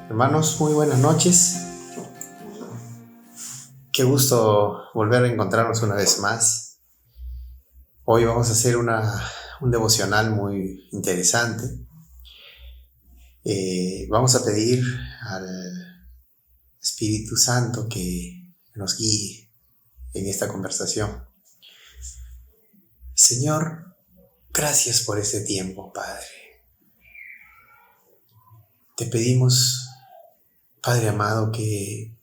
Hermanos, muy buenas noches. Qué gusto volver a encontrarnos una vez más. Hoy vamos a hacer un devocional muy interesante. Vamos a pedir al Espíritu Santo que nos guíe en esta conversación. Señor, gracias por este tiempo, Padre. Te pedimos, Padre amado, que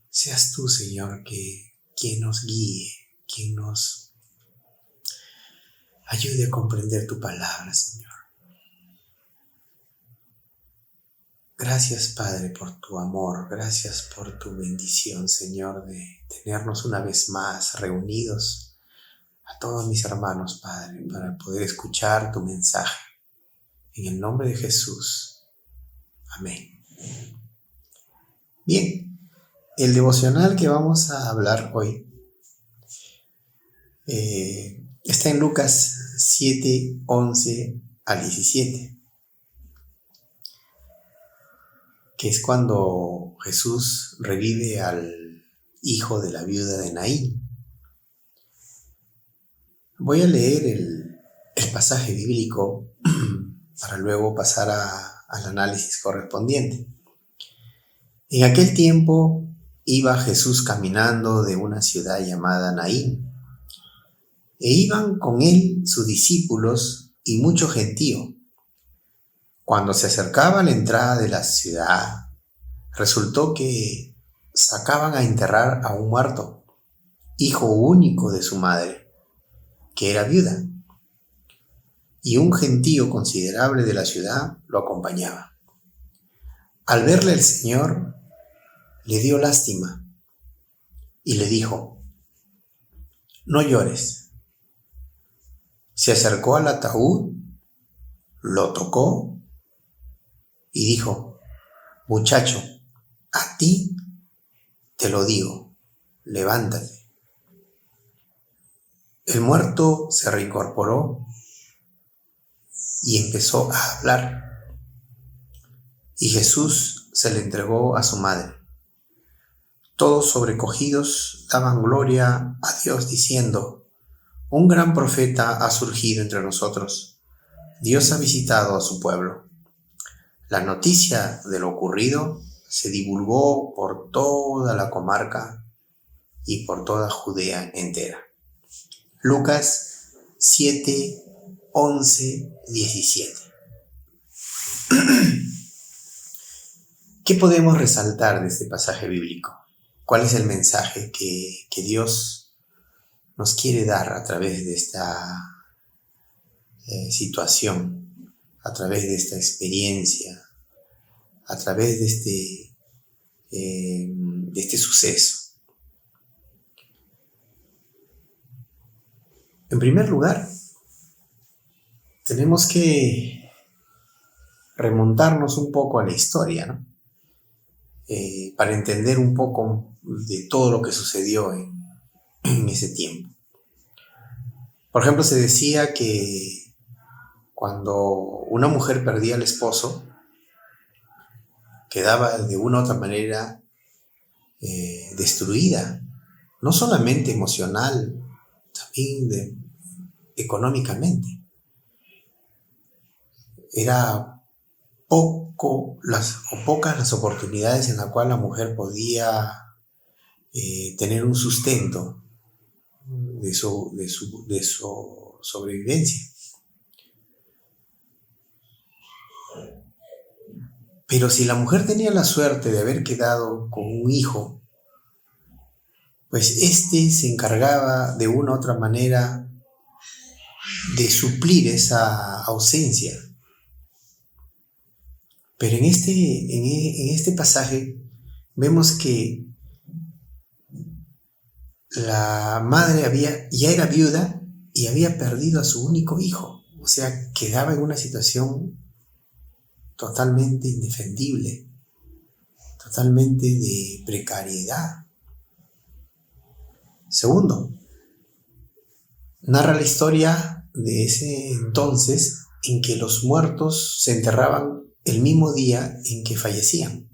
seas tú, Señor, quien nos guíe, quien nos ayude a comprender tu palabra, Señor. Gracias, Padre, por tu amor. Gracias por tu bendición, Señor, de tenernos una vez más reunidos a todos mis hermanos, Padre, para poder escuchar tu mensaje. En el nombre de Jesús. Amén. Bien, el devocional que vamos a hablar hoy está en Lucas 7, 11 al 17, que es cuando Jesús revive al hijo de la viuda de Naín. Voy a leer el pasaje bíblico para luego pasar al análisis correspondiente. En aquel tiempo iba Jesús caminando de una ciudad llamada Naín, e iban con él sus discípulos y mucho gentío. Cuando se acercaba a la entrada de la ciudad, resultó que sacaban a enterrar a un muerto, hijo único de su madre, que era viuda, y un gentío considerable de la ciudad lo acompañaba. Al verle el Señor, le dio lástima y le dijo: «No llores». Se acercó al ataúd, lo tocó y dijo: «Muchacho, a ti te lo digo, levántate». El muerto se reincorporó y empezó a hablar, y Jesús se le entregó a su madre. Todos sobrecogidos daban gloria a Dios diciendo: «Un gran profeta ha surgido entre nosotros. Dios ha visitado a su pueblo». La noticia de lo ocurrido se divulgó por toda la comarca y por toda Judea entera. Lucas 7, 11, 17. ¿Qué podemos resaltar de este pasaje bíblico? ¿Cuál es el mensaje que Dios nos quiere dar a través de esta situación, a través de esta experiencia, a través de este suceso? En primer lugar, tenemos que remontarnos un poco a la historia, ¿no? Para entender un poco de todo lo que sucedió en ese tiempo. Por ejemplo, se decía que cuando una mujer perdía al esposo, quedaba de una u otra manera destruida, no solamente emocional, también económicamente. Era pocas las oportunidades en las cuales la mujer podía tener un sustento de su sobrevivencia. Pero si la mujer tenía la suerte de haber quedado con un hijo, pues éste se encargaba de una u otra manera de suplir esa ausencia. Pero en este pasaje vemos que la madre ya era viuda y había perdido a su único hijo. O sea, quedaba en una situación totalmente indefendible, totalmente de precariedad. Segundo, narra la historia de ese entonces en que los muertos se enterraban el mismo día en que fallecían.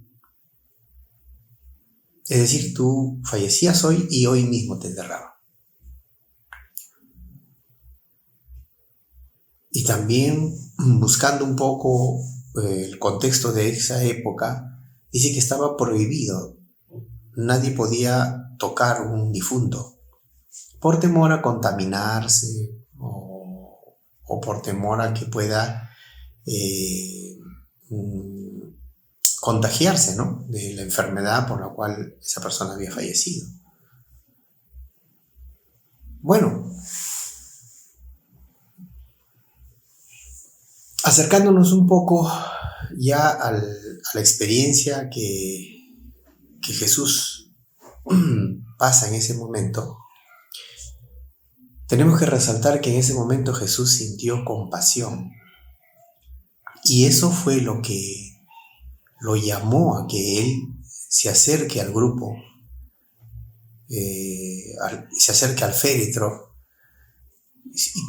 Es decir, tú fallecías hoy y hoy mismo te enterraban. Y también, buscando un poco el contexto de esa época, dice que estaba prohibido. Nadie podía tocar un difunto por temor a contaminarse o por temor a que pueda contagiarse, ¿no?, de la enfermedad por la cual esa persona había fallecido. Bueno, acercándonos un poco ya a la experiencia que Jesús pasa en ese momento, tenemos que resaltar que en ese momento Jesús sintió compasión, y eso fue lo que lo llamó a que él se acerque al grupo, se acerque al féretro,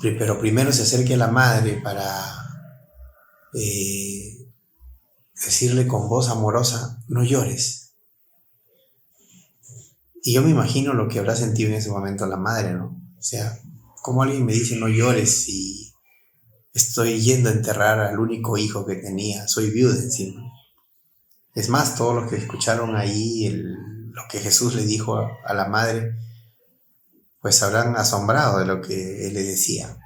pero primero se acerque a la madre para decirle con voz amorosa: no llores. Y yo me imagino lo que habrá sentido en ese momento la madre, ¿no? O sea, como alguien me dice no llores si estoy yendo a enterrar al único hijo que tenía, soy viuda encima. Es más, todos los que escucharon ahí lo que Jesús le dijo a la madre, pues habrán asombrado de lo que él le decía.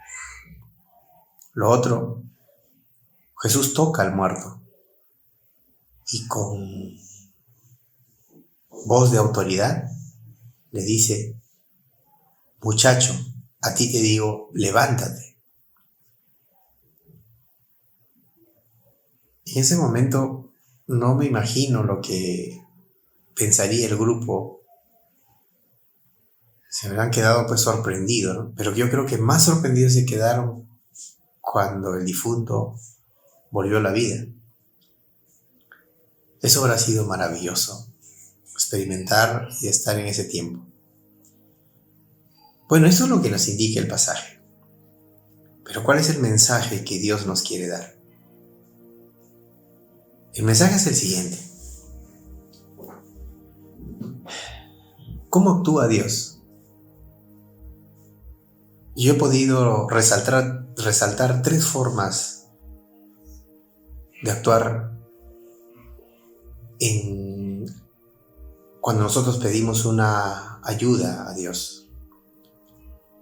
Lo otro, Jesús toca al muerto y con voz de autoridad le dice: muchacho, a ti te digo, levántate. En ese momento no me imagino lo que pensaría el grupo. Se habrán quedado pues sorprendidos, ¿no? Pero yo creo que más sorprendidos se quedaron cuando el difunto volvió a la vida. Eso habrá sido maravilloso, experimentar y estar en ese tiempo. Bueno, eso es lo que nos indica el pasaje. Pero ¿cuál es el mensaje que Dios nos quiere dar? El mensaje es el siguiente. ¿Cómo actúa Dios? Yo he podido resaltar 3 formas de actuar cuando nosotros pedimos una ayuda a Dios,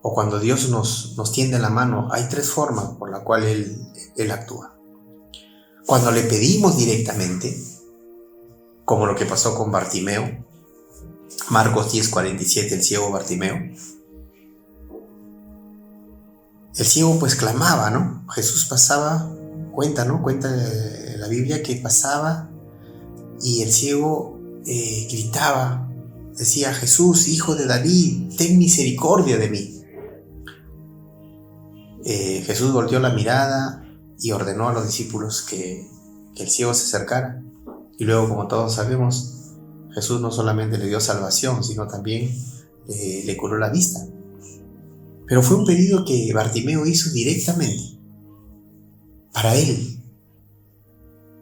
o cuando Dios nos tiende la mano. Hay 3 formas por las cuales Él actúa. Cuando le pedimos directamente, como lo que pasó con Bartimeo, Marcos 10:47, el ciego Bartimeo. El ciego pues clamaba, ¿no? Jesús pasaba, cuenta la Biblia que pasaba y el ciego gritaba, decía: Jesús, hijo de David, ten misericordia de mí. Jesús volteó la mirada y ordenó a los discípulos que el ciego se acercara. Y luego, como todos sabemos, Jesús no solamente le dio salvación, sino también le curó la vista. Pero fue un pedido que Bartimeo hizo directamente para él.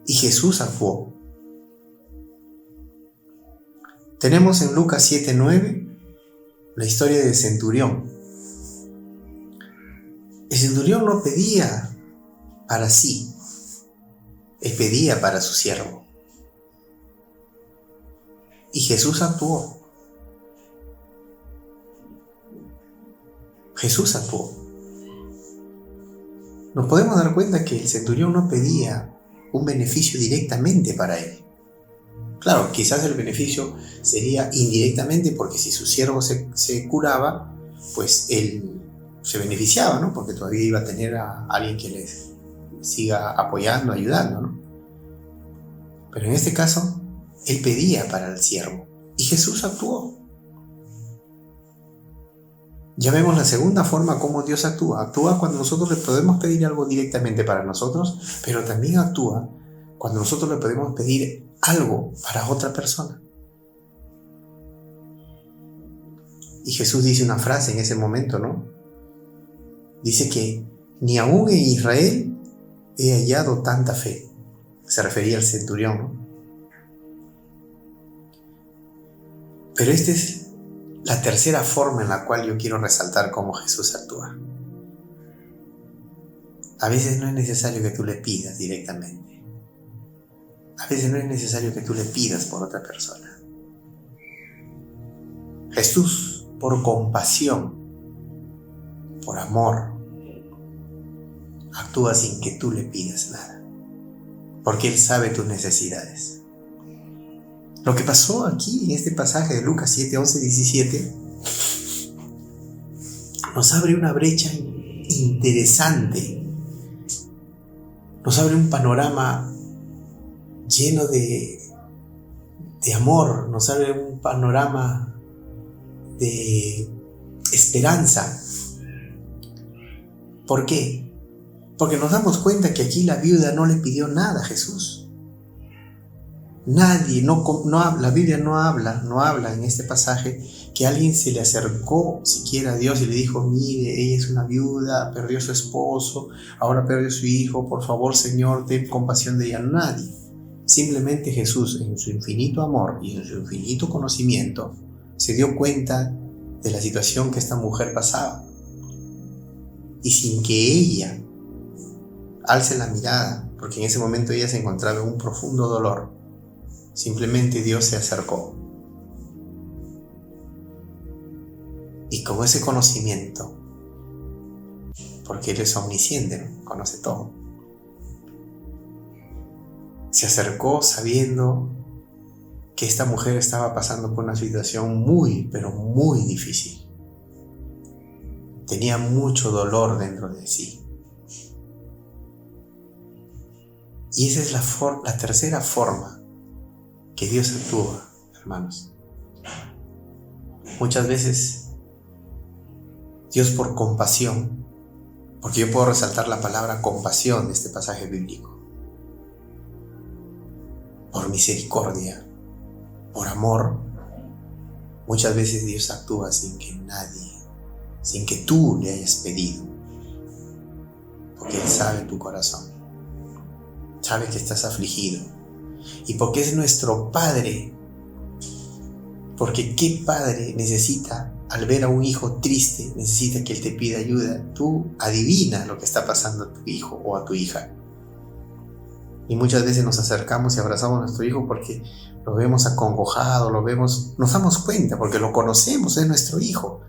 Y Jesús actuó. Tenemos en Lucas 7:9 la historia del centurión. El centurión no pedía para sí, él pedía para su siervo. Y Jesús actuó. Jesús actuó. Nos podemos dar cuenta que el centurión no pedía un beneficio directamente para él. Claro, quizás el beneficio sería indirectamente, porque si su siervo se curaba, pues él se beneficiaba, ¿no? Porque todavía iba a tener a alguien que les siga apoyando, ayudando, ¿no? Pero en este caso, él pedía para el siervo y Jesús actuó. Ya vemos la segunda forma como Dios actúa. Actúa cuando nosotros le podemos pedir algo directamente para nosotros, pero también actúa cuando nosotros le podemos pedir algo para otra persona. Y Jesús dice una frase en ese momento, ¿no? Dice que ni aún en Israel he hallado tanta fe. Se refería al centurión, ¿no? Pero esta es la tercera forma en la cual yo quiero resaltar cómo Jesús actúa. A veces no es necesario que tú le pidas directamente. A veces no es necesario que tú le pidas por otra persona. Jesús, por compasión, por amor, actúa sin que tú le pidas nada, porque Él sabe tus necesidades. Lo que pasó aquí en este pasaje de Lucas 7, 11, 17 nos abre una brecha interesante, nos abre un panorama lleno de amor, nos abre un panorama de esperanza. ¿Por qué? Porque nos damos cuenta que aquí la viuda no le pidió nada a Jesús. Nadie, la Biblia no habla en este pasaje que alguien se le acercó siquiera a Dios y le dijo: mire, ella es una viuda, perdió a su esposo, ahora perdió a su hijo, por favor, Señor, ten compasión de ella. Nadie. Simplemente Jesús, en su infinito amor y en su infinito conocimiento, se dio cuenta de la situación que esta mujer pasaba. Y sin que ella alce la mirada, porque en ese momento ella se encontraba en un profundo dolor, simplemente Dios se acercó. Y con ese conocimiento, porque Él es omnisciente, ¿no? Conoce todo, se acercó sabiendo que esta mujer estaba pasando por una situación muy, pero muy difícil. Tenía mucho dolor dentro de sí. Y esa es la tercera forma que Dios actúa, hermanos. Muchas veces Dios, por compasión, porque yo puedo resaltar la palabra compasión de este pasaje bíblico, por misericordia, por amor, muchas veces Dios actúa sin que tú le hayas pedido, porque Él sabe tu corazón, sabe que estás afligido, y porque es nuestro Padre. Porque ¿qué padre necesita, al ver a un hijo triste, necesita que Él te pida ayuda? Tú adivina lo que está pasando a tu hijo o a tu hija. Y muchas veces nos acercamos y abrazamos a nuestro hijo porque lo vemos acongojado, nos damos cuenta porque lo conocemos, es nuestro hijo.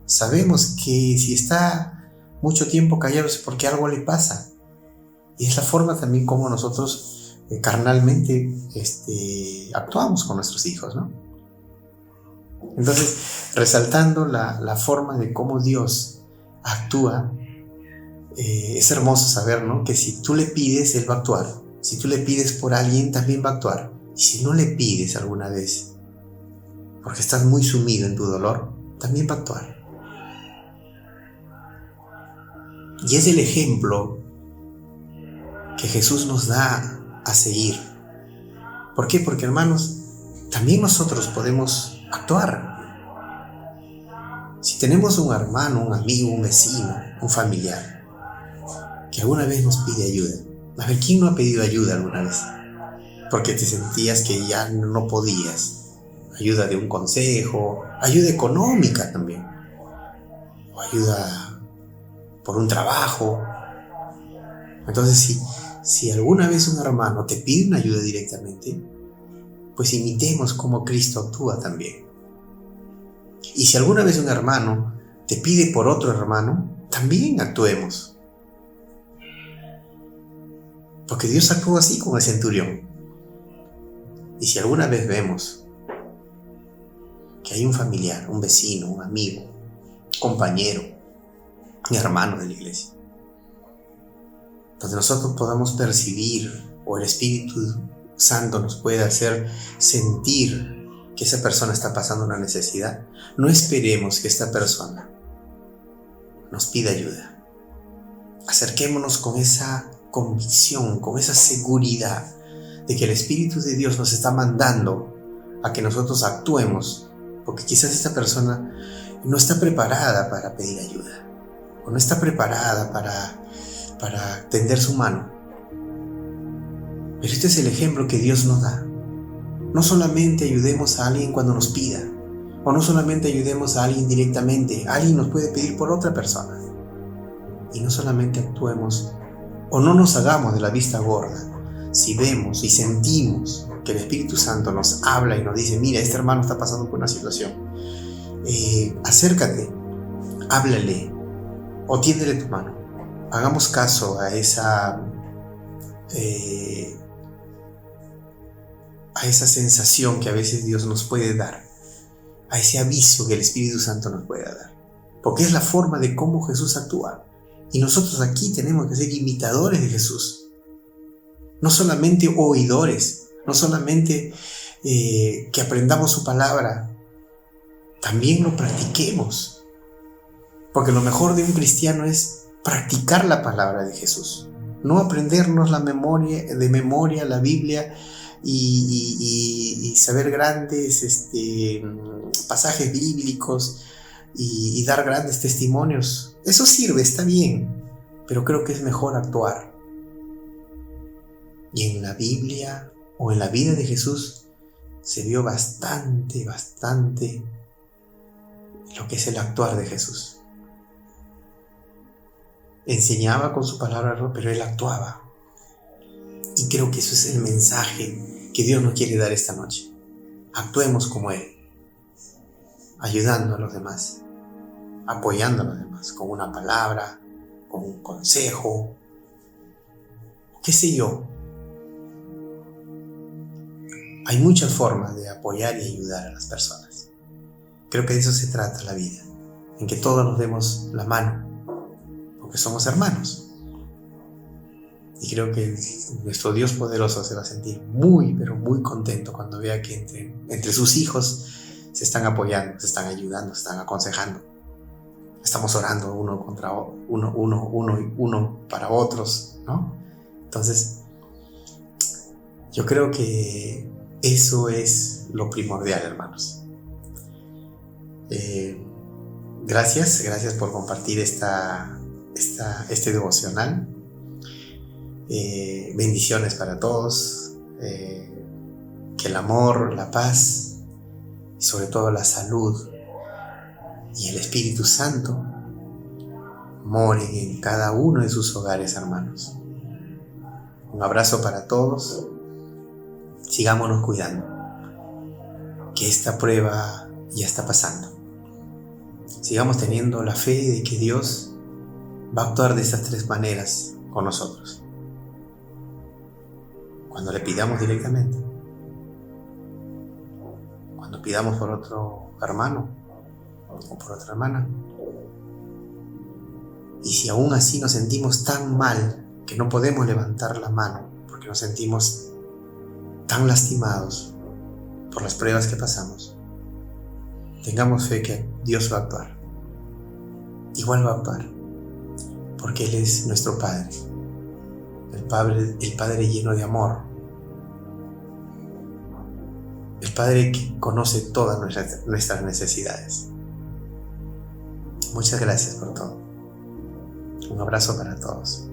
Sabemos que si está mucho tiempo callado es porque algo le pasa. Y es la forma también como nosotros carnalmente actuamos con nuestros hijos, ¿no? Entonces, resaltando la forma de cómo Dios actúa, es hermoso saber, ¿no?, que si tú le pides, Él va a actuar. Si tú le pides por alguien, también va a actuar. Y si no le pides alguna vez, porque estás muy sumido en tu dolor, también va a actuar. Y es el ejemplo que Jesús nos da a seguir. ¿Por qué? Porque, hermanos, también nosotros podemos actuar. Si tenemos un hermano, un amigo, un vecino, un familiar que alguna vez nos pide ayuda, a ver, ¿quién no ha pedido ayuda alguna vez? Porque te sentías que ya no podías. Ayuda de un consejo, ayuda económica también, o ayuda por un trabajo. Entonces, si alguna vez un hermano te pide una ayuda directamente, pues imitemos cómo Cristo actúa también. Y si alguna vez un hermano te pide por otro hermano, también actuemos. Porque Dios actuó así con el centurión. Y si alguna vez vemos que hay un familiar, un vecino, un amigo, compañero, un hermano de la iglesia, donde nosotros podamos percibir, o el Espíritu Santo nos puede hacer sentir que esa persona está pasando una necesidad, no esperemos que esta persona nos pida ayuda. Acerquémonos con esa convicción, con esa seguridad de que el Espíritu de Dios nos está mandando a que nosotros actuemos, porque quizás esta persona no está preparada para pedir ayuda, o no está preparada para tender su mano. Pero este es el ejemplo que Dios nos da. No solamente ayudemos a alguien cuando nos pida, o no solamente ayudemos a alguien directamente. Alguien nos puede pedir por otra persona. Y no solamente actuemos o no nos hagamos de la vista gorda. Si vemos y sentimos que el Espíritu Santo nos habla y nos dice: mira, este hermano está pasando por una situación, acércate, háblale o tiéndele tu mano. Hagamos caso a esa sensación que a veces Dios nos puede dar, a ese aviso que el Espíritu Santo nos puede dar, porque es la forma de cómo Jesús actúa. Y nosotros aquí tenemos que ser imitadores de Jesús, no solamente oidores, no solamente que aprendamos su palabra, también lo practiquemos, porque lo mejor de un cristiano es practicar la palabra de Jesús, no aprendernos de memoria la Biblia y saber grandes pasajes bíblicos y dar grandes testimonios. Eso sirve, está bien, pero creo que es mejor actuar. Y en la Biblia o en la vida de Jesús se vio bastante lo que es el actuar de Jesús. Enseñaba con su palabra, pero él actuaba. Y creo que eso es el mensaje que Dios nos quiere dar esta noche. Actuemos como Él, ayudando a los demás, apoyando a los demás, con una palabra, con un consejo, qué sé yo. Hay muchas formas de apoyar y ayudar a las personas. Creo que de eso se trata la vida, en que todos nos demos la mano, porque somos hermanos. Y creo que nuestro Dios poderoso se va a sentir muy, pero muy contento cuando vea que entre sus hijos se están apoyando, se están ayudando, se están aconsejando. Estamos orando uno para otros, ¿no? Entonces, yo creo que eso es lo primordial, hermanos. Gracias por compartir este devocional. Bendiciones para todos, que el amor, la paz y sobre todo la salud y el Espíritu Santo moren en cada uno de sus hogares, hermanos. Un abrazo para todos. Sigámonos cuidando, que esta prueba ya está pasando. Sigamos teniendo la fe de que Dios va a actuar de estas tres maneras con nosotros. Cuando le pidamos directamente, cuando pidamos por otro hermano o por otra hermana, y si aún así nos sentimos tan mal que no podemos levantar la mano porque nos sentimos tan lastimados por las pruebas que pasamos, tengamos fe que Dios va a actuar. Igual va a actuar, porque Él es nuestro Padre. El Padre lleno de amor, el Padre que conoce todas nuestras necesidades. Muchas gracias por todo. Un abrazo para todos.